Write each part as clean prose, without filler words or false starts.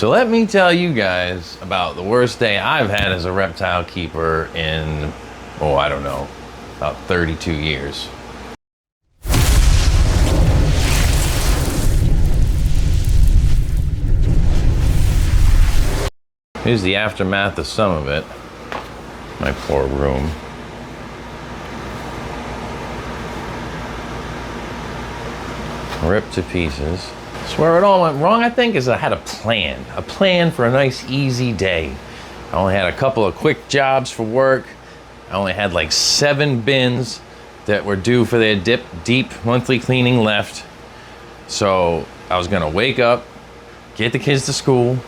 So let me tell you guys about the worst day I've had as a reptile keeper in, oh, I don't know, about 32 years. Here's the aftermath of some of it. My poor room. Ripped to pieces. So where it all went wrong, I think, is I had a plan for a nice, easy day. I only had a couple of quick jobs for work. I only had like 7 bins that were due for their deep monthly cleaning left. So I was gonna wake up, get the kids to school,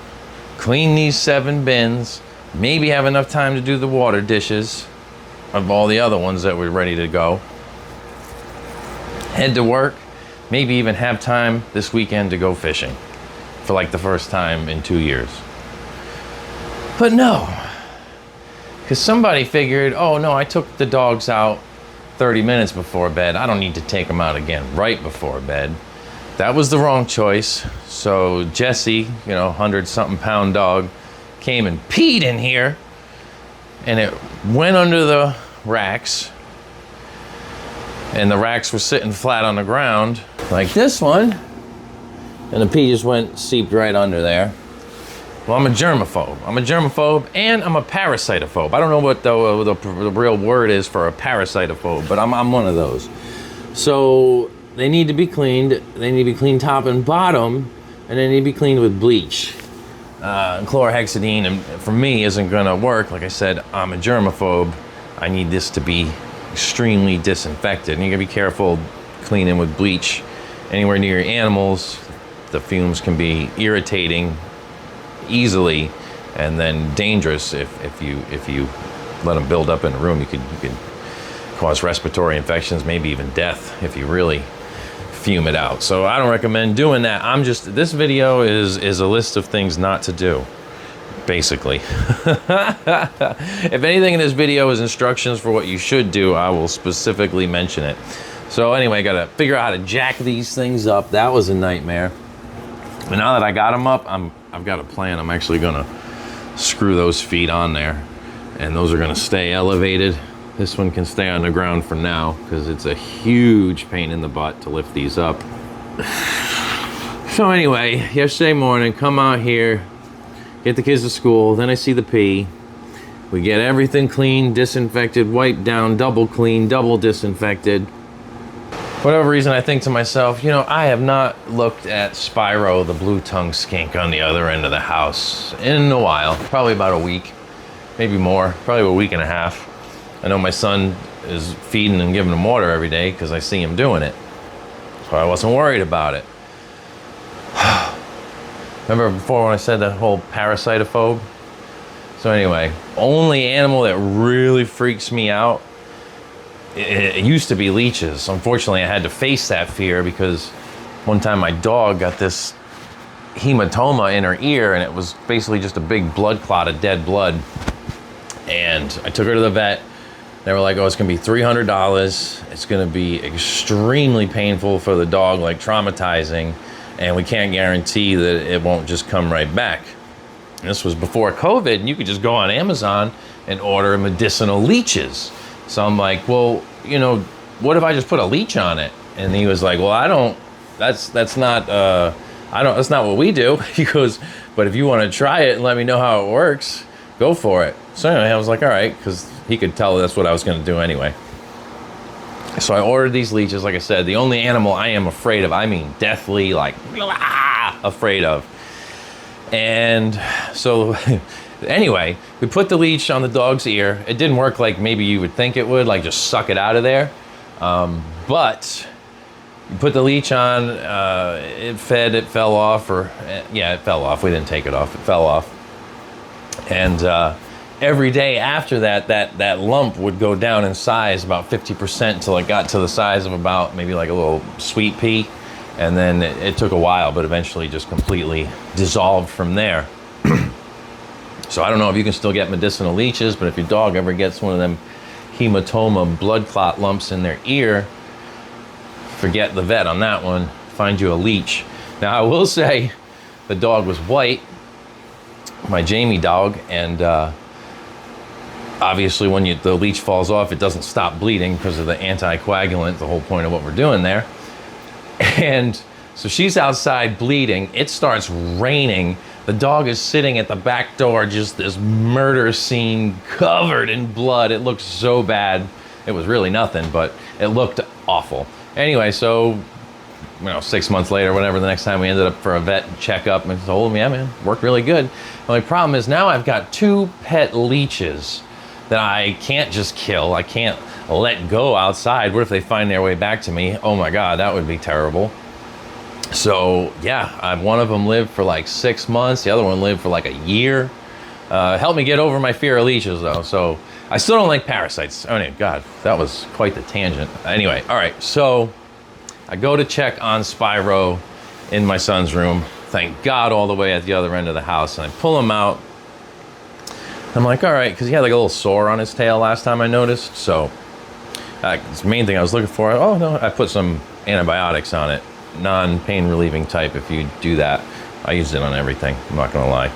clean these 7 bins, maybe have enough time to do the water dishes of all the other ones that were ready to go. Head to work, maybe even have time this weekend to go fishing for like the first time in 2 years. But no, because somebody figured, oh no, I took the dogs out 30 minutes before bed. I don't need to take them out again right before bed. That was the wrong choice. So Jesse, 100-something pound dog, came and peed in here, and it went under the racks, and the racks were sitting flat on the ground like this one, and the pee just seeped right under there. Well, I'm a germaphobe and I'm a parasitophobe. I don't know what the real word is for a parasitophobe, but I'm one of those. So they need to be cleaned. They need to be cleaned top and bottom, and they need to be cleaned with bleach. Chlorhexidine, and for me, isn't gonna work. Like I said, I'm a germaphobe. I need this to be extremely disinfected, and you gotta be careful cleaning with bleach anywhere near your animals. The fumes can be irritating easily, and then dangerous if you let them build up in a room. You could cause respiratory infections, maybe even death if you really fume it out. So I don't recommend doing that. This video is a list of things not to do, basically. If anything in this video is instructions for what you should do, I will specifically mention it. So anyway, I gotta figure out how to jack these things up. That was a nightmare. But now that I got them up, I've got a plan. I'm actually gonna screw those feet on there, and those are gonna stay elevated. This one can stay on the ground for now because it's a huge pain in the butt to lift these up. So anyway, yesterday morning, come out here, get the kids to school, then I see the pee. We get everything clean, disinfected, wiped down, double clean, double disinfected. For whatever reason, I think to myself, I have not looked at Spyro, the blue-tongued skink, on the other end of the house in a while. Probably about a week, maybe more, probably a week and a half. I know my son is feeding and giving him water every day because I see him doing it. So I wasn't worried about it. Remember before when I said that whole parasitophobe? So anyway, only animal that really freaks me out, it used to be leeches. Unfortunately, I had to face that fear because one time my dog got this hematoma in her ear, and it was basically just a big blood clot of dead blood. And I took her to the vet. They were like, oh, it's gonna be $300. It's gonna be extremely painful for the dog, like traumatizing, and we can't guarantee that it won't just come right back. And this was before COVID, and you could just go on Amazon and order medicinal leeches. So I'm like, well, what if I just put a leech on it? And he was like, well, that's not what we do. He goes, but if you want to try it and let me know how it works, go for it. So anyway, I was like, all right, because he could tell that's what I was going to do anyway. So I ordered these leeches. Like I said, the only animal I am afraid of, I mean deathly, like afraid of. And so anyway, we put the leech on the dog's ear. It didn't work like maybe you would think it would, like just suck it out of there. But you put the leech on, it fell off, it fell off. We didn't take it off, it fell off. And every day after that lump would go down in size about 50% until it got to the size of about maybe like a little sweet pea. And then it took a while, but eventually just completely dissolved from there. So I don't know if you can still get medicinal leeches, but if your dog ever gets one of them hematoma blood clot lumps in their ear, forget the vet on that one. Find you a leech. Now I will say the dog was white, my Jamie dog, and obviously when the leech falls off, it doesn't stop bleeding because of the anticoagulant, the whole point of what we're doing there. And so she's outside bleeding. It starts raining. The dog is sitting at the back door, just this murder scene covered in blood. It looked so bad. It was really nothing, but it looked awful. Anyway, so 6 months later, whatever, the next time we ended up for a vet checkup, and told him, yeah, man, worked really good. The only problem is now I've got 2 pet leeches that I can't just kill. I can't let go outside. What if they find their way back to me? Oh my God, that would be terrible. So yeah, one of them lived for like 6 months. The other one lived for like a year. Helped me get over my fear of leeches though. So I still don't like parasites. Oh my God, that was quite the tangent. Anyway, all right, so I go to check on Spyro in my son's room. Thank God, all the way at the other end of the house. And I pull him out. I'm like, all right, because he had like a little sore on his tail last time I noticed. So it's the main thing I was looking for. Oh no, I put some antibiotics on it. Non-pain relieving type if you do that. I used it on everything, I'm not gonna lie.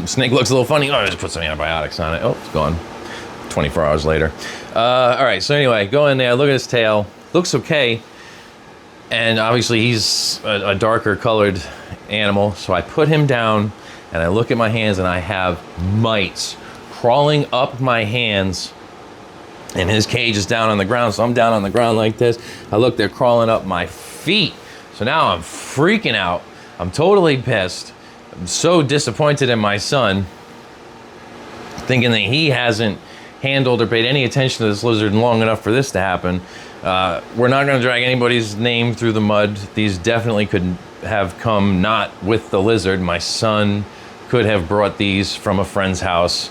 Snake looks a little funny. Oh, I just put some antibiotics on it. Oh, it's gone. 24 hours later. All right, so anyway, go in there, look at his tail. Looks okay. And obviously he's a darker colored animal. So I put him down and I look at my hands and I have mites crawling up my hands. And his cage is down on the ground, so I'm down on the ground like this. I look, they're crawling up my feet. So now I'm freaking out. I'm totally pissed. I'm so disappointed in my son, thinking that he hasn't handled or paid any attention to this lizard long enough for this to happen. We're not gonna drag anybody's name through the mud. These definitely could have come not with the lizard. My son could have brought these from a friend's house.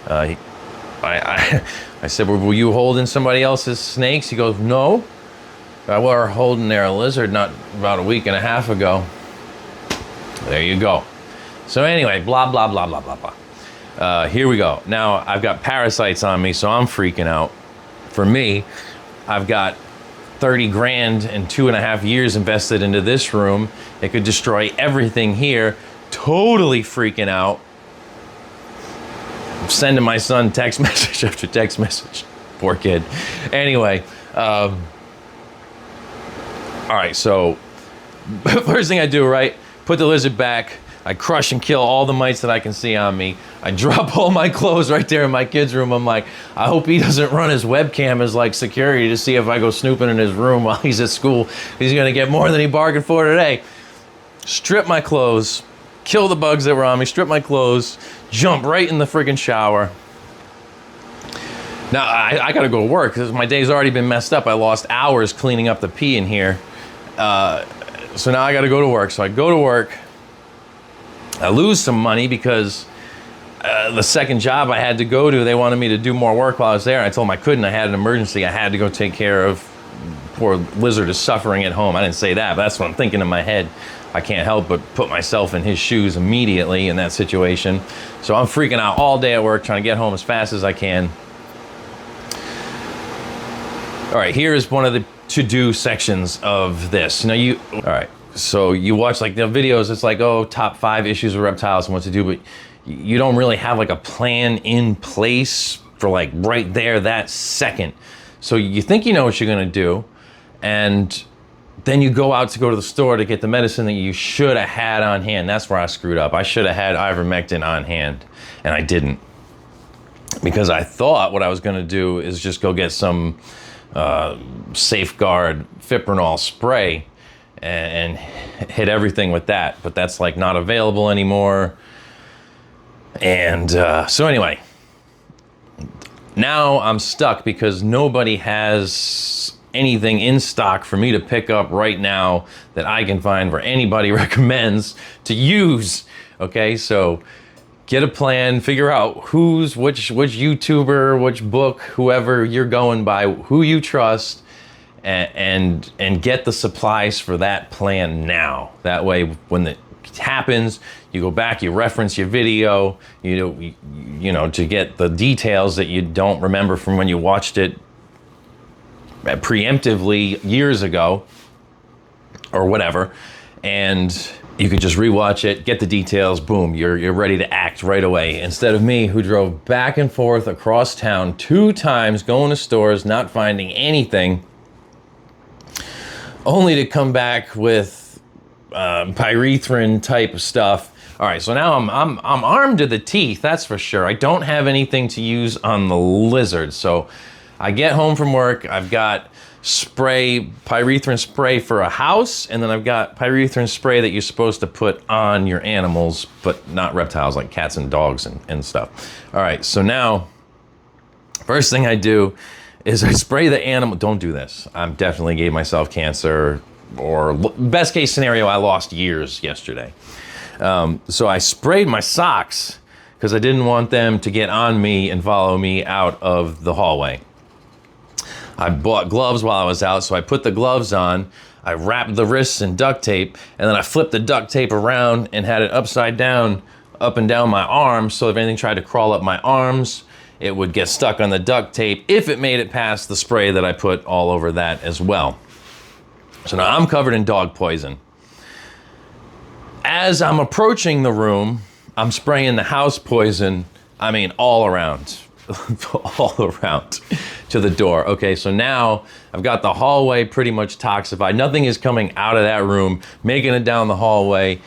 I said, well, were you holding somebody else's snakes? He goes, no. I were holding their lizard not about a week and a half ago. There you go. So anyway, blah, blah, blah, blah, blah, blah. Here we go. Now I've got parasites on me, so I'm freaking out. For me, I've got 30 grand and 2.5 years invested into this room. It could destroy everything here. Totally freaking out. Sending my son text message after text message. Poor kid. Anyway, all right, so first thing I do, right, put the lizard back. I crush and kill all the mites that I can see on me. I drop all my clothes right there in my kid's room. I'm like, I hope he doesn't run his webcam as like security to see if I go snooping in his room while he's at school. He's gonna get more than he bargained for today. Strip my clothes, kill the bugs that were on me, strip my clothes, jump right in the friggin' shower. Now, I gotta go to work because my day's already been messed up. I lost hours cleaning up the pee in here. So now I gotta go to work. So I go to work. I lose some money because the second job I had to go to, they wanted me to do more work while I was there. I told them I couldn't. I had an emergency. I had to go take care of poor lizard is suffering at home. I didn't say that, but that's what I'm thinking in my head. I can't help but put myself in his shoes immediately in that situation. So I'm freaking out all day at work, trying to get home as fast as I can. All right, here's one of the to-do sections of this. Now all right, so you watch like the videos, it's like, oh, top 5 issues with reptiles and what to do, but you don't really have like a plan in place for like right there, that second. So you think you know what you're gonna do, and then you go out to go to the store to get the medicine that you should have had on hand. That's where I screwed up. I should have had ivermectin on hand, and I didn't. Because I thought what I was gonna do is just go get some Safeguard Fipronil spray and hit everything with that. But that's like not available anymore. And so anyway, now I'm stuck because nobody has anything in stock for me to pick up right now that I can find where anybody recommends to use. Okay, so get a plan, figure out which YouTuber, which book, whoever you're going by, who you trust, and get the supplies for that plan now. That way, when it happens, you go back, you reference your video, you know, to get the details that you don't remember from when you watched it preemptively years ago or whatever. And you could just rewatch it, get the details, boom, you're ready to act right away. Instead of me, who drove back and forth across town 2 times, going to stores, not finding anything, only to come back with pyrethrin type stuff. All right, so now I'm armed to the teeth, that's for sure. I don't have anything to use on the lizard. So I get home from work, I've got pyrethrin spray for a house, and then I've got pyrethrin spray that you're supposed to put on your animals, but not reptiles, like cats and dogs and stuff. All right, so now, first thing I do is I spray the animal. Don't do this. I definitely gave myself cancer, or best case scenario, I lost years yesterday. So I sprayed my socks because I didn't want them to get on me and follow me out of the hallway. I bought gloves while I was out, so I put the gloves on, I wrapped the wrists in duct tape, and then I flipped the duct tape around and had it upside down, up and down my arms, so if anything tried to crawl up my arms, it would get stuck on the duct tape if it made it past the spray that I put all over that as well. So now I'm covered in dog poison. As I'm approaching the room, I'm spraying the house poison, all around. All around to the door. Okay, so now I've got the hallway pretty much toxified. Nothing is coming out of that room, making it down the hallway.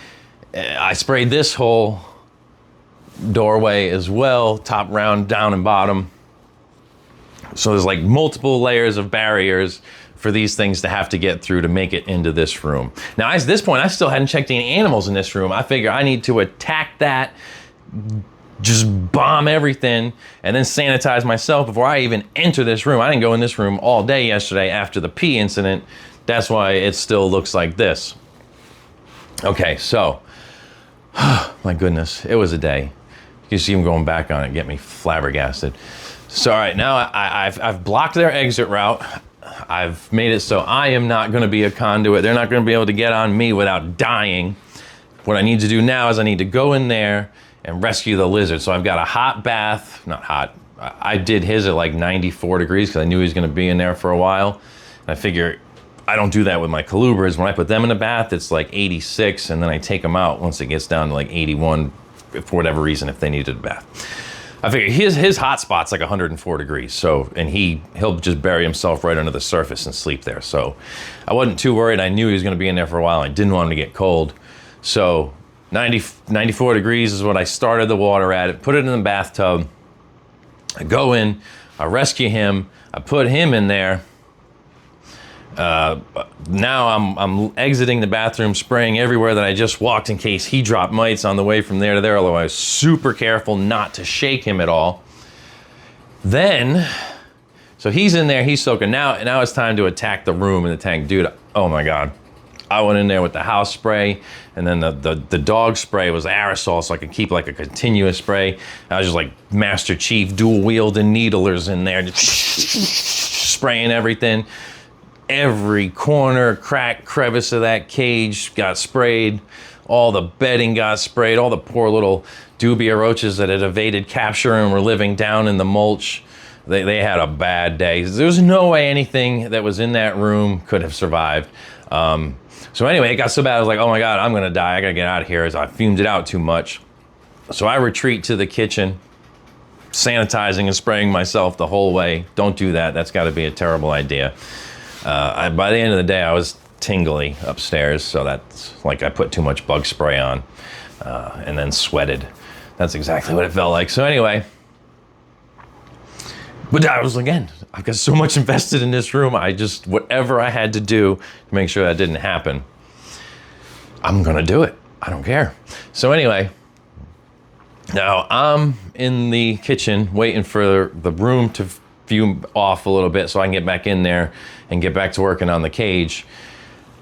I sprayed this whole doorway as well, top, round, down, and bottom. So there's like multiple layers of barriers for these things to have to get through to make it into this room. Now, at this point, I still hadn't checked any animals in this room. I figure I need to attack that, just bomb everything, and then sanitize myself before I even enter this room. I didn't go in this room all day yesterday after the pee incident. That's why it still looks like this. Okay, so, my goodness, it was a day. You see him going back on it, get me flabbergasted. So, all right, now I've blocked their exit route. I've made it so I am not gonna be a conduit. They're not gonna be able to get on me without dying. What I need to do now is I need to go in there and rescue the lizard. So I've got a hot bath, not hot. I did his at like 94 degrees because I knew he was gonna be in there for a while. And I figure I don't do that with my colubras. When I put them in the bath, it's like 86, and then I take them out once it gets down to like 81, for whatever reason, if they needed a bath. I figure his hot spot's like 104 degrees. So, and he'll just bury himself right under the surface and sleep there. So I wasn't too worried. I knew he was gonna be in there for a while. I didn't want him to get cold. So 94 degrees is what I started the water at. Put it in the bathtub. I go in, I rescue him, I put him in there. Now I'm exiting the bathroom, spraying everywhere that I just walked in case he dropped mites on the way from there to there, although I was super careful not to shake him at all. Then, so he's in there, he's soaking. Now it's time to attack the room in the tank. Dude, oh my God. I went in there with the house spray, and then the dog spray was aerosol, so I could keep like a continuous spray. I was just like Master Chief dual wielding needlers in there, just spraying everything. Every corner, crack, crevice of that cage got sprayed. All the bedding got sprayed. All the poor little dubia roaches that had evaded capture and were living down in the mulch. They had a bad day. There's no way anything that was in that room could have survived. So anyway, it got so bad, I was like, oh my God, I'm gonna die. I gotta get out of here, as I fumed it out too much. So I retreat to the kitchen, sanitizing and spraying myself the whole way. Don't do that. That's gotta be a terrible idea. By the end of the day, I was tingly upstairs, so that's like I put too much bug spray on and then sweated. That's exactly what it felt like. So anyway, but I was, again, I've got so much invested in this room. Whatever I had to do to make sure that didn't happen, I'm gonna do it. I don't care. So anyway, now I'm in the kitchen waiting for the room to fume off a little bit so I can get back in there and get back to working on the cage.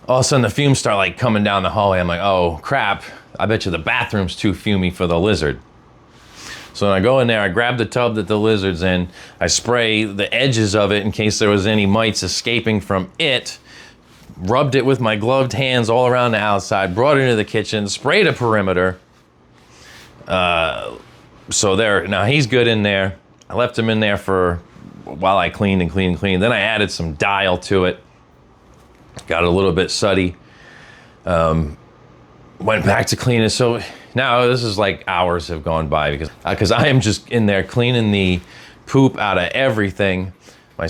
All of a sudden the fumes start like coming down the hallway. I'm like, oh crap, I bet you the bathroom's too fumey for the lizard. So when I go in there, I grab the tub that the lizard's in, I spray the edges of it in case there was any mites escaping from it, rubbed it with my gloved hands all around the outside, brought it into the kitchen, sprayed a perimeter. So there, now he's good in there. I left him in there while I cleaned and cleaned and cleaned. Then I added some dial to it. Got it a little bit sooty. went back to cleaning. So now this is like hours have gone by because I am just in there cleaning the poop out of everything. I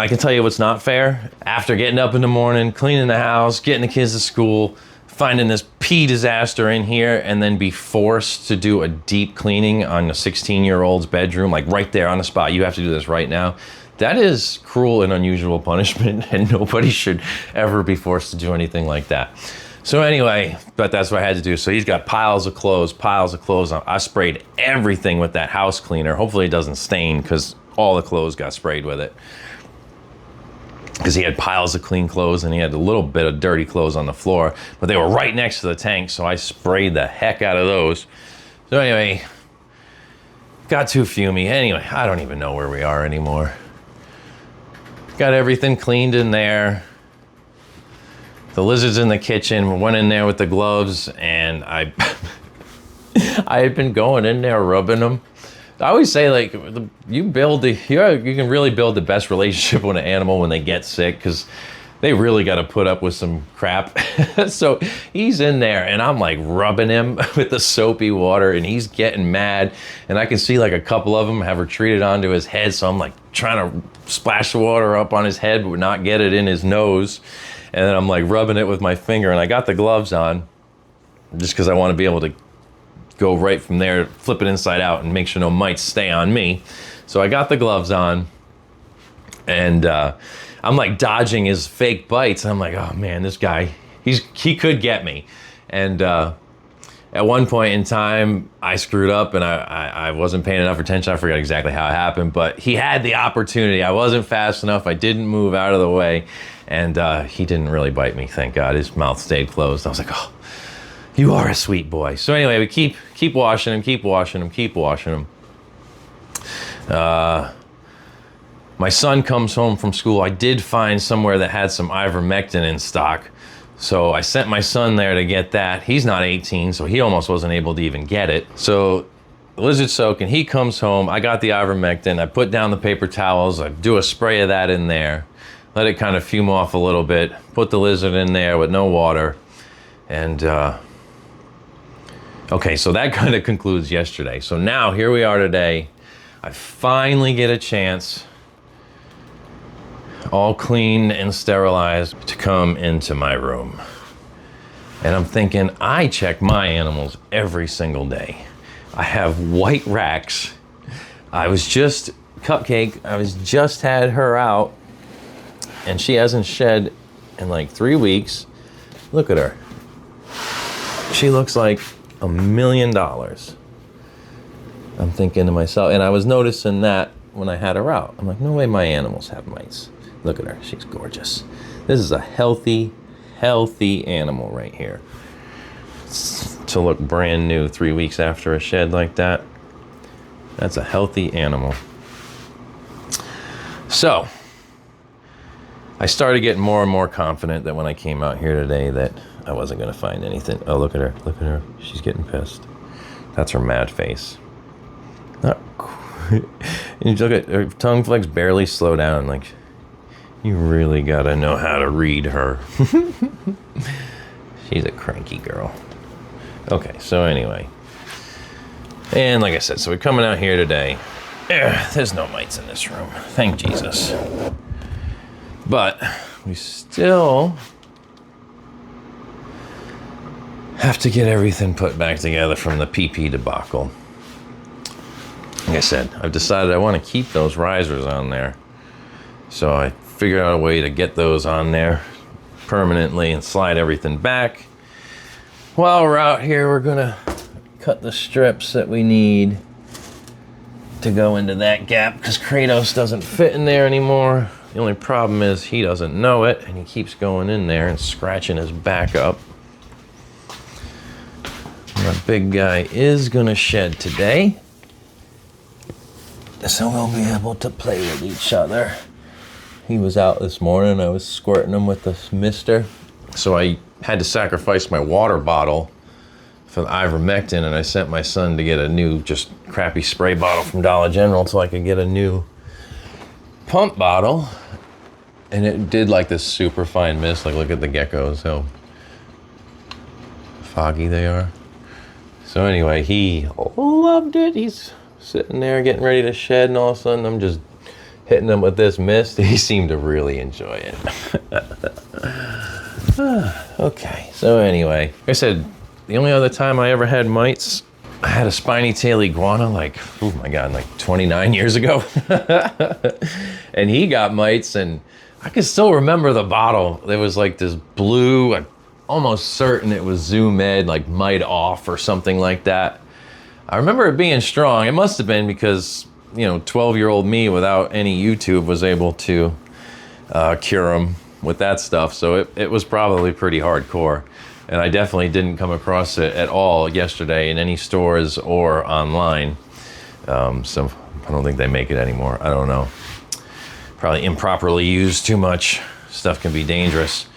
can tell you what's not fair. After getting up in the morning, cleaning the house, getting the kids to school, finding this pee disaster in here, and then be forced to do a deep cleaning on a 16-year-old's bedroom, like right there on the spot. You have to do this right now. That is cruel and unusual punishment, and nobody should ever be forced to do anything like that. So anyway, but that's what I had to do. So he's got piles of clothes. I sprayed everything with that house cleaner. Hopefully it doesn't stain, because all the clothes got sprayed with it. Because he had piles of clean clothes and he had a little bit of dirty clothes on the floor, but they were right next to the tank, so I sprayed the heck out of those. So anyway, got too fumey. Anyway, I don't even know where we are anymore. Got everything cleaned in there. The lizard's in the kitchen. Went in there with the gloves, and I had been going in there rubbing them. I always say, like, you can really build the best relationship with an animal when they get sick, because they really got to put up with some crap. So he's in there, and I'm like rubbing him with the soapy water, and he's getting mad, and I can see like a couple of them have retreated onto his head, so I'm like trying to splash the water up on his head but not get it in his nose, and then I'm like rubbing it with my finger, and I got the gloves on just because I want to be able to go right from there, flip it inside out, and make sure no mites stay on me. So I got the gloves on, and I'm like dodging his fake bites. And I'm like, oh man, this guy, he could get me. And at one point in time, I screwed up, and I wasn't paying enough attention. I forgot exactly how it happened, but he had the opportunity. I wasn't fast enough. I didn't move out of the way, and he didn't really bite me, thank God. His mouth stayed closed. I was like, oh, you are a sweet boy. So anyway, we keep washing him. My son comes home from school. I did find somewhere that had some ivermectin in stock, so I sent my son there to get that. He's not 18, so he almost wasn't able to even get it. So the lizard's soaking. He comes home. I got the ivermectin. I put down the paper towels. I do a spray of that in there. Let it kind of fume off a little bit. Put the lizard in there with no water, and okay, so that kind of concludes yesterday. So now here we are today. I finally get a chance, all clean and sterilized, to come into my room. And I'm thinking, I check my animals every single day. I have white racks. Cupcake, I just had her out, and she hasn't shed in like 3 weeks. Look at her. She looks like $1 million. I'm thinking to myself, and I was noticing that when I had her out. I'm like, no way my animals have mites. Look at her, she's gorgeous. This is a healthy animal right here. To look brand new 3 weeks after a shed like that, that's a healthy animal. So I started getting more and more confident that when I came out here today that I wasn't going to find anything. Oh, look at her. She's getting pissed. That's her mad face. Not quite. And you look at her tongue flex barely slow down. Like, you really got to know how to read her. She's a cranky girl. Okay, so anyway. And like I said, so we're coming out here today. There's no mites in this room. Thank Jesus. But we still have to get everything put back together from the PP debacle. Like I said, I've decided I want to keep those risers on there. So I figured out a way to get those on there permanently and slide everything back. While we're out here, we're gonna cut the strips that we need to go into that gap, because Kratos doesn't fit in there anymore. The only problem is he doesn't know it, and he keeps going in there and scratching his back up. My big guy is gonna shed today, so we'll be able to play with each other. He was out this morning. I was squirting him with the mister, so I had to sacrifice my water bottle for the ivermectin, and I sent my son to get a new, just crappy spray bottle from Dollar General so I could get a new pump bottle. And it did like this super fine mist. Like, look at the geckos, how foggy they are. So anyway, he loved it. He's sitting there getting ready to shed, and all of a sudden I'm just hitting him with this mist. He seemed to really enjoy it. Okay, so anyway, like I said, the only other time I ever had mites, I had a spiny tail iguana like, oh my God, like 29 years ago. And he got mites, and I can still remember the bottle. There was like this blue, I'm almost certain it was Zoom Med, like mite off or something like that. I remember it being strong. It must have been because, you know, 12-year-old me without any YouTube was able to cure them with that stuff. So it was probably pretty hardcore. And I definitely didn't come across it at all yesterday in any stores or online. So I don't think they make it anymore. I don't know. Probably improperly used too much. Stuff can be dangerous.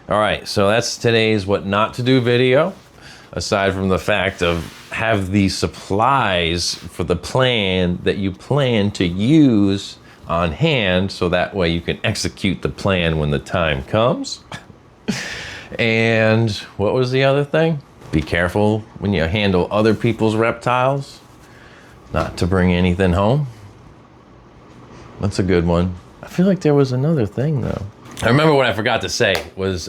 All right, so that's today's what not to do video. Aside from the fact of have the supplies for the plan that you plan to use on hand, so that way you can execute the plan when the time comes. And what was the other thing? Be careful when you handle other people's reptiles, not to bring anything home. That's a good one. I feel like there was another thing though. I remember what I forgot to say was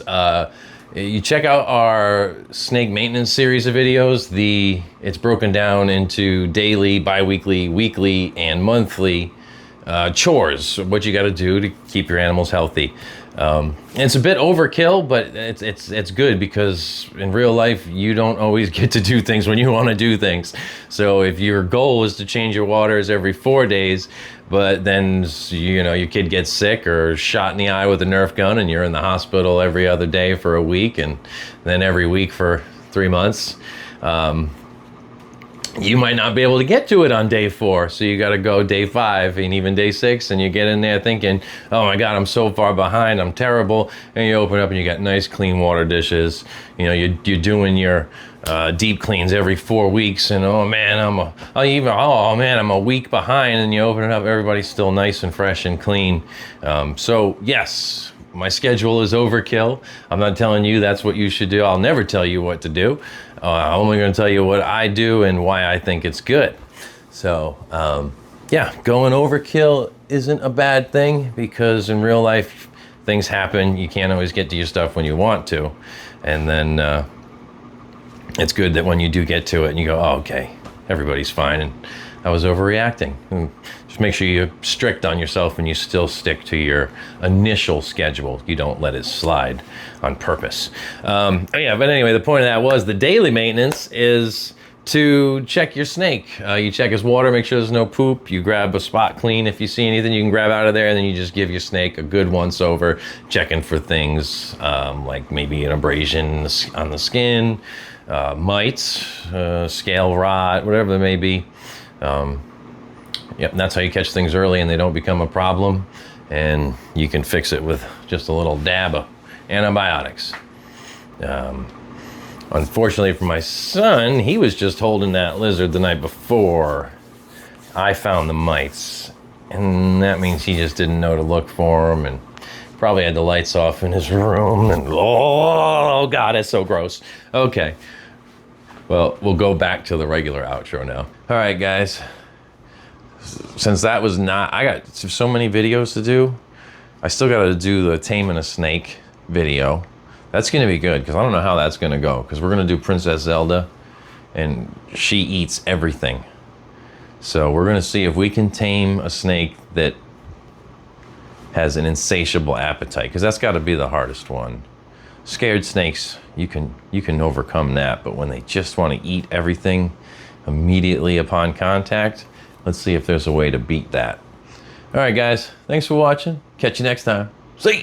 you check out our snake maintenance series of videos. It's broken down into daily, bi-weekly, weekly, and monthly chores, what you got to do to keep your animals healthy. It's a bit overkill, but it's good because in real life you don't always get to do things when you want to do things. So if your goal is to change your waters every 4 days, but then you know your kid gets sick or shot in the eye with a Nerf gun and you're in the hospital every other day for a week and then every week for 3 months, you might not be able to get to it on day 4. So you got to go day 5 and even day 6, and you get in there thinking, oh my God, I'm so far behind, I'm terrible. And you open up and you got nice clean water dishes. You know, you're doing your deep cleans every 4 weeks, and oh man, I'm a week behind, and you open it up, everybody's still nice and fresh and clean. So yes, my schedule is overkill. I'm not telling you that's what you should do. I'll never tell you what to do. I'm only going to tell you what I do and why I think it's good. So yeah, going overkill isn't a bad thing because in real life things happen. You can't always get to your stuff when you want to. And then it's good that when you do get to it and you go, oh, okay, everybody's fine and I was overreacting. And just make sure you're strict on yourself and you still stick to your initial schedule. You don't let it slide on purpose. Yeah, but anyway, the point of that was the daily maintenance is to check your snake. You check his water, make sure there's no poop. You grab a spot clean. If you see anything you can grab out of there, and then you just give your snake a good once over, checking for things like maybe an abrasion on the skin, mites, scale rot, whatever there may be. Yep, and that's how you catch things early and they don't become a problem, and you can fix it with just a little dab of antibiotics. Unfortunately for my son, he was just holding that lizard the night before I found the mites, and that means he just didn't know to look for them and probably had the lights off in his room, and oh God, it's so gross. Okay, well, we'll go back to the regular outro now. All right, guys. Since that was not, I got so many videos to do. I still got to do the taming a snake video. That's going to be good because I don't know how that's going to go because we're going to do Princess Zelda and she eats everything. So we're going to see if we can tame a snake that has an insatiable appetite, because that's got to be the hardest one. Scared snakes, you can overcome that, but when they just want to eat everything immediately upon contact, let's see if there's a way to beat that. All right, guys, thanks for watching. Catch you next time. See ya.